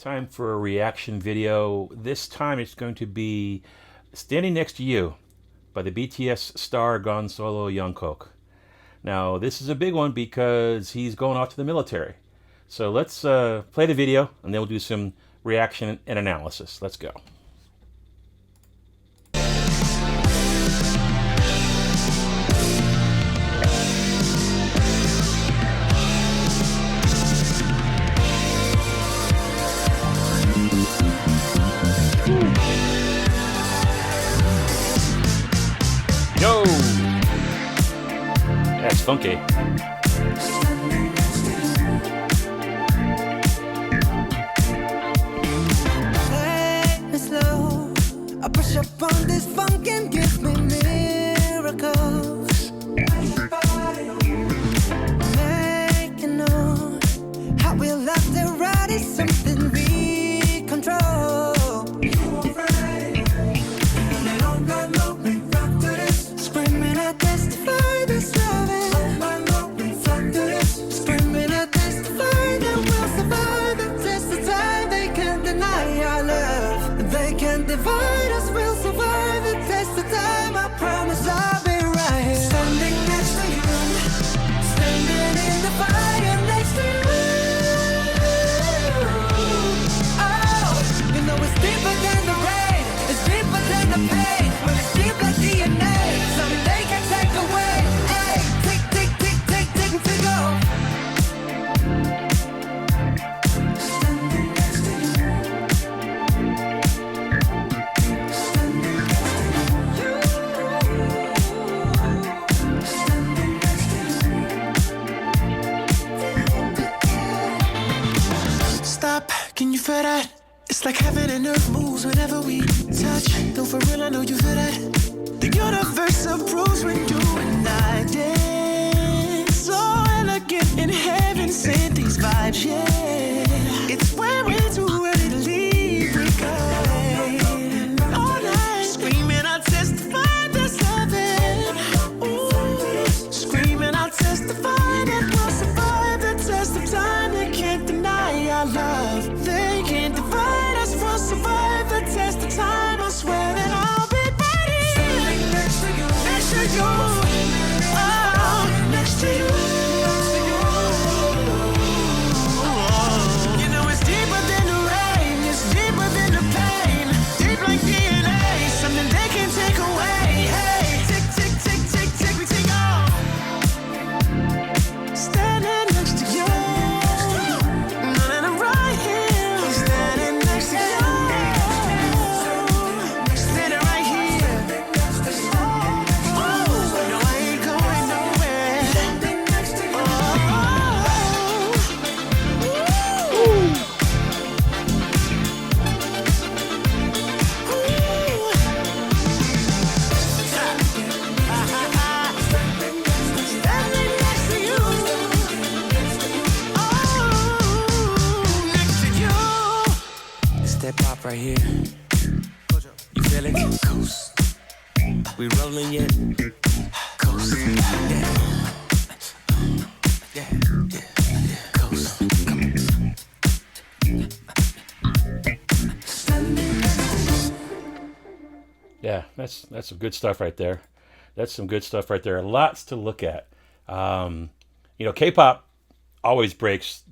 Time for a reaction video. This time it's going to be Standing Next to You by the BTS star gone solo Jungkook. Now this is a big one because he's going off to the military. So let's play the video and then we'll do some reaction and analysis. Let's go. Yo! That's funky. Take me slow. I push up on this funk and give me miracles. Making know how we love the ride is something we control. Screaming, I testify this loving. Screaming, I testify that we'll survive the test of time. They can't deny our love. They can't divide us. We'll survive the test of time. I promise I'll be right here. Standing next to you. Standing in the fire next to you. Oh, you know it's deeper than the rain. It's deeper than the pain. But it's deep like DNA. Something they can take away. Hey, tick, tick, tick, tick, tick, tick off. Standing next to you. Standing next to you. Standing next to you. Stop, can you feel that? It's like heaven and earth moves whenever we touch. No, for real, I know you feel that. The universe approves when you and I dance. So elegant in heaven, send these vibes, yeah. It's when we're too ready to leave, we go all night. Screaming, I'll testify this loving. Ooh, screaming, I'll testify that we'll survive the test of time. They can't deny our love. They can't divide us. We'll survive the test of time. I swear that I'll be ready. Standing next to you. Next to you. Oh, next to you. You know it's deeper than the rain. It's deeper than the pain. Deep like DNA. Something they can take away. Hey, tick, tick, tick, tick, tick, we take off. Standing next to you. And I'm right here. Standing next to you. Standing right here. Oh, no, I ain't going nowhere. Standing next to you. Standing next to you. Oh, next to you. It's that pop right here. You feel it? Coast. We rolling yet? Coast. Yeah. Yeah. Yeah. Coast. Come on. Yeah, that's some good stuff right there. That's some good stuff right there. Lots to look at. K-pop always breaks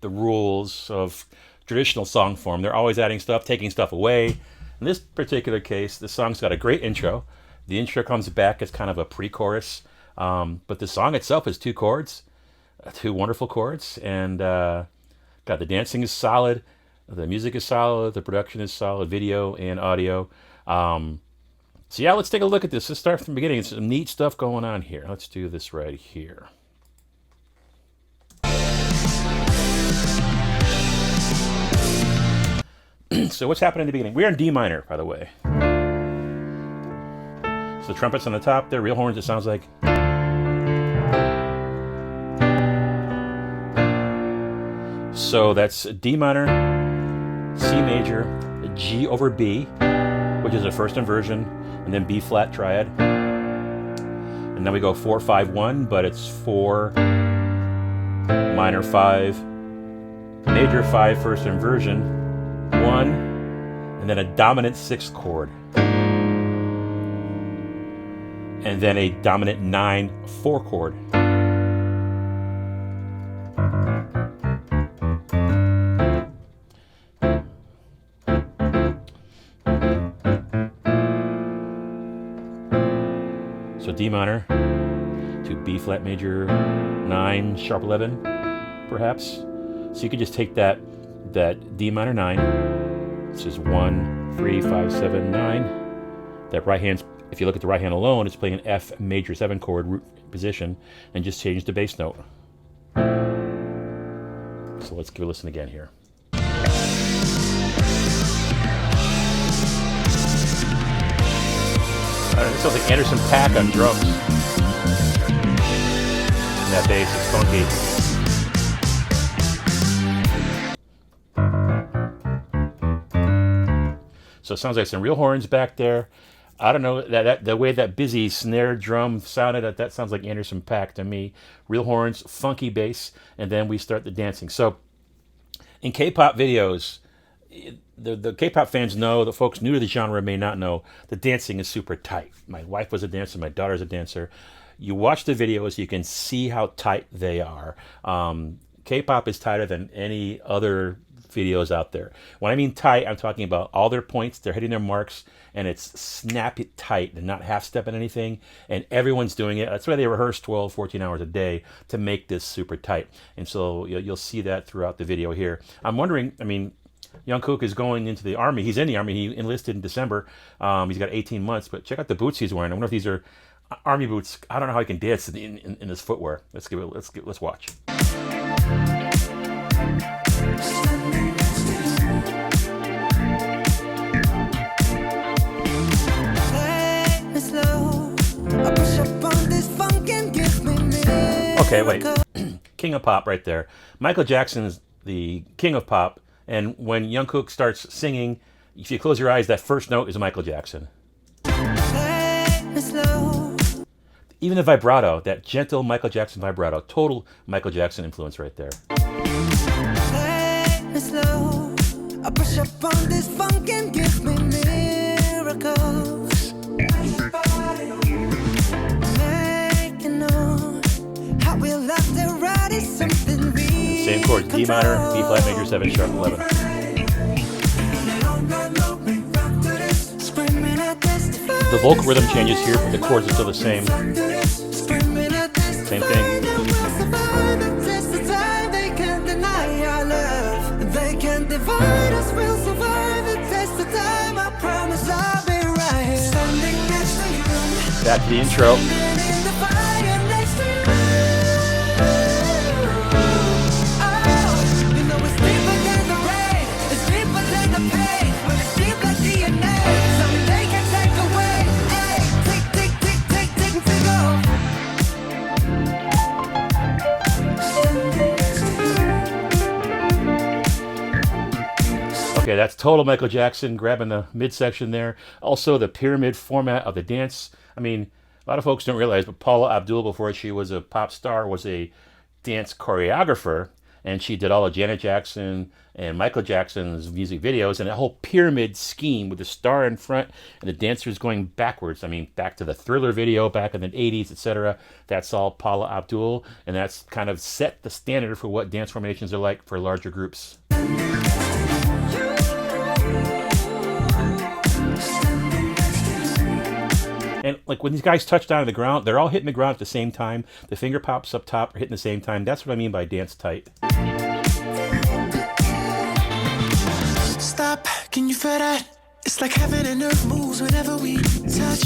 the rules of traditional song form. They're always adding stuff, taking stuff away. In this particular case, the song's got a great intro. The intro comes back as kind of a pre-chorus, but the song itself is two chords, two wonderful chords, and the dancing is solid, the music is solid, the production is solid, video and audio. So yeah, let's take a look at this. Let's start from the beginning. It's some neat stuff going on here. Let's do this right here. So what's happening in the beginning? We're in D minor, by the way. So the trumpets on the top, they're real horns, it sounds like. So that's D minor, C major, G over B, which is a first inversion, and then B flat triad. And then we go 4-5-1, but it's 4, minor 5, major 5 first inversion, 1, and then a dominant 6 chord. And then a dominant 9 4 chord. So D minor to B flat major 9 sharp 11, perhaps. So you could just take that D minor 9. This is 1 3 5 7 9. That right hand's, if you look at the right hand alone, it's playing an F major 7 chord root position, and just change the bass note. So let's give it a listen again here. It sounds like Anderson .Paak on drums. And that bass is funky. So it sounds like some real horns back there. I don't know, that the way that busy snare drum sounded, that sounds like Anderson .Paak to me. Real horns, funky bass, and then we start the dancing. So in K-pop videos, the K-pop fans know, the folks new to the genre may not know, the dancing is super tight. My wife was a dancer, my daughter's a dancer. You watch the videos, you can see how tight they are. K-pop is tighter than any other videos out there. When I mean tight, I'm talking about all their points, they're hitting their marks, and it's snappy tight and not half-stepping anything, and everyone's doing it. That's why they rehearse 12, 14 hours a day to make this super tight. And so you'll see that throughout the video here. I'm wondering, I mean, Jungkook is going into the army. He's in the army. He enlisted in December. He's got 18 months, but check out the boots he's wearing. I wonder if these are army boots. I don't know how he can dance in this footwear. Let's watch. Okay, wait. King of pop right there. Michael Jackson is the king of pop. And when Jungkook starts singing, if you close your eyes, that first note is Michael Jackson. Even the vibrato, that gentle Michael Jackson vibrato, total Michael Jackson influence right there. Same chord, D minor, B flat major 7 sharp 11. The vocal rhythm changes here, but the chords are still the same. Same thing. Back to the intro. Okay, that's total Michael Jackson, grabbing the midsection there. Also, the pyramid format of the dance. I mean, a lot of folks don't realize, but Paula Abdul, before she was a pop star, was a dance choreographer, and she did all of Janet Jackson and Michael Jackson's music videos, and that whole pyramid scheme with the star in front and the dancers going backwards. I mean, back to the Thriller video back in the 80s, etc. That's all Paula Abdul, and that's kind of set the standard for what dance formations are like for larger groups. And like when these guys touch down to the ground, they're all hitting the ground at the same time. The finger pops up top are hitting the same time. That's what I mean by dance tight. Stop, can you feel that? It's like heaven and earth moves whenever we touch.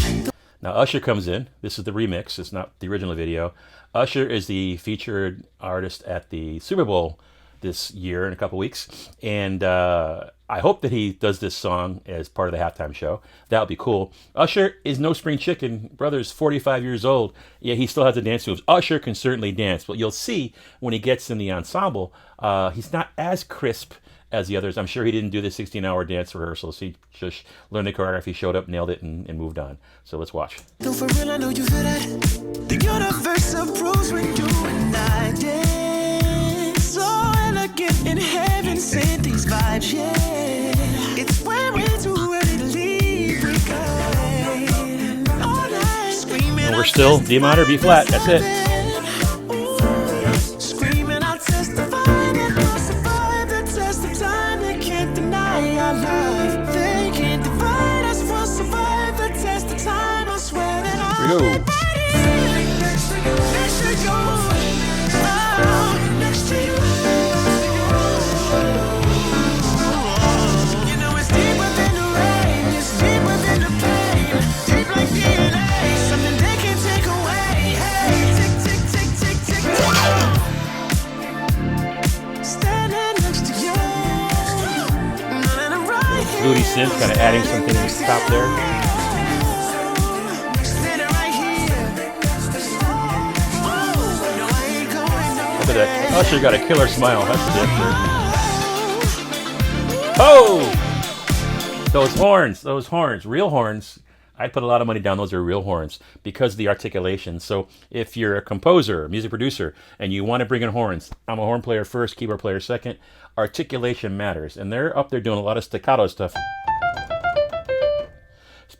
Now Usher comes in. This is the remix. It's not the original video. Usher is the featured artist at the Super Bowl this year in a couple weeks. And I hope that he does this song as part of the halftime show. That would be cool. Usher is no spring chicken. Brother's 45 years old. Yeah, he still has the dance moves. Usher can certainly dance. But you'll see when he gets in the ensemble, he's not as crisp as the others. I'm sure he didn't do the 16-hour dance rehearsals. He just learned the choreography, showed up, nailed it, and moved on. So let's watch. No, for real, I know you feel that. The universe approves when you and I dance. So elegant in heaven, send these vibes, yeah. still D minor, B flat. That's it. Screaming, I'll testify that I'll survive the test of time. They can't deny our love. They can't divide us. We'll survive the test of time. I swear that I'll Yo. be right next to you, next to you, oh, next to you. You know it's deep within the rain, it's deep within the pain, deep like DNA, something they can't take away. Hey, tick, tick, tick, tick, tick, tick. Standing next to you, and I'm right here. Fluty synth kind of adding something to the top there. Standing right here. Oh, no, I ain't going nowhere. Look at that. Usher got a killer smile. That's for damn sure. Oh! Those horns, real horns. I'd put a lot of money down. Those are real horns because of the articulation. So if you're a composer, a music producer, and you want to bring in horns, I'm a horn player first, keyboard player second. Articulation matters. And they're up there doing a lot of staccato stuff.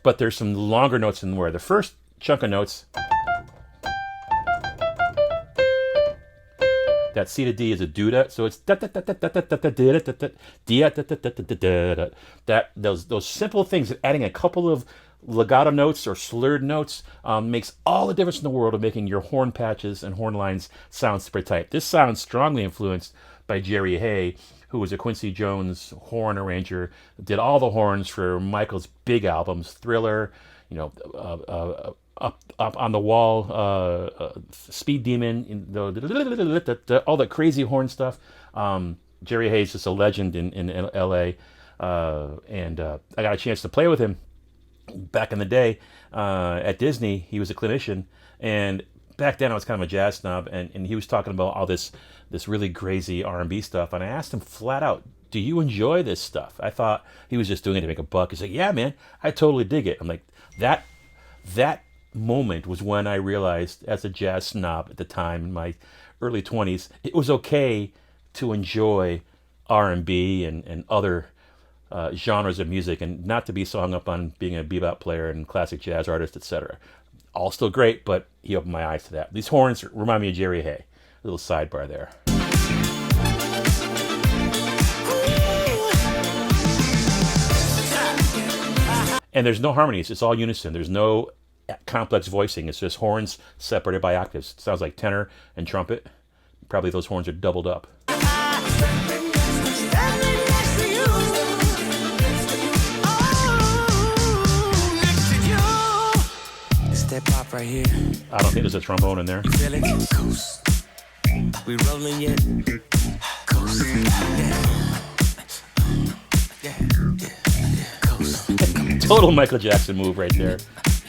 But there's some longer notes in where the first chunk of notes, that C to D is a duda, so it's that those simple things, adding a couple of legato notes or slurred notes makes all the difference in the world of making your horn patches and horn lines sound super tight. This sounds strongly influenced by Jerry Hay, who was a Quincy Jones horn arranger, did all the horns for Michael's big albums, Thriller, up on the Wall, Speed Demon, all that crazy horn stuff. Jerry Hayes is a legend in L.A., and I got a chance to play with him back in the day at Disney. He was a clinician, and back then I was kind of a jazz snob, and he was talking about all this really crazy R&B stuff, and I asked him flat out, do you enjoy this stuff? I thought he was just doing it to make a buck. He's like, yeah, man, I totally dig it. I'm like, that moment was when I realized, as a jazz snob at the time in my early 20s, it was okay to enjoy R&B and other genres of music, and not to be so hung up on being a bebop player and classic jazz artist, etc. All still great, but he opened my eyes to that. These horns remind me of Jerry Hay. A little sidebar there. And there's no harmonies. It's all unison. There's no complex voicing. It's just horns separated by octaves. It sounds like tenor and trumpet. Probably those horns are doubled up. That pop right here. I don't think there's a trombone in there. Feel it? Coast. We rolling yet? Coast. Yeah. Coast. Total Michael Jackson move right there.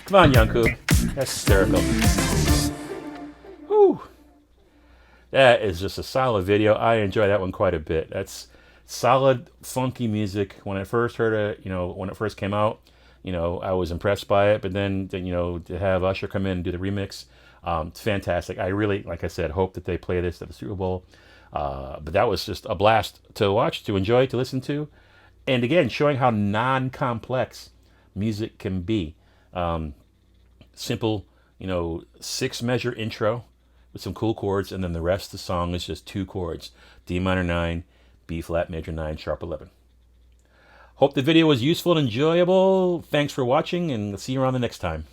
Come on, Jungkook. That's hysterical. Whew. That is just a solid video. I enjoy that one quite a bit. That's solid, funky music. When I first heard it, when it first came out, I was impressed by it, but then, to have Usher come in and do the remix, it's fantastic. I really, like I said, hope that they play this at the Super Bowl. But that was just a blast to watch, to enjoy, to listen to. And again, showing how non-complex music can be. Simple, 6-measure intro with some cool chords, and then the rest of the song is just 2 chords, D minor 9, B flat major 9, sharp 11. Hope the video was useful and enjoyable. Thanks for watching, and see you around the next time.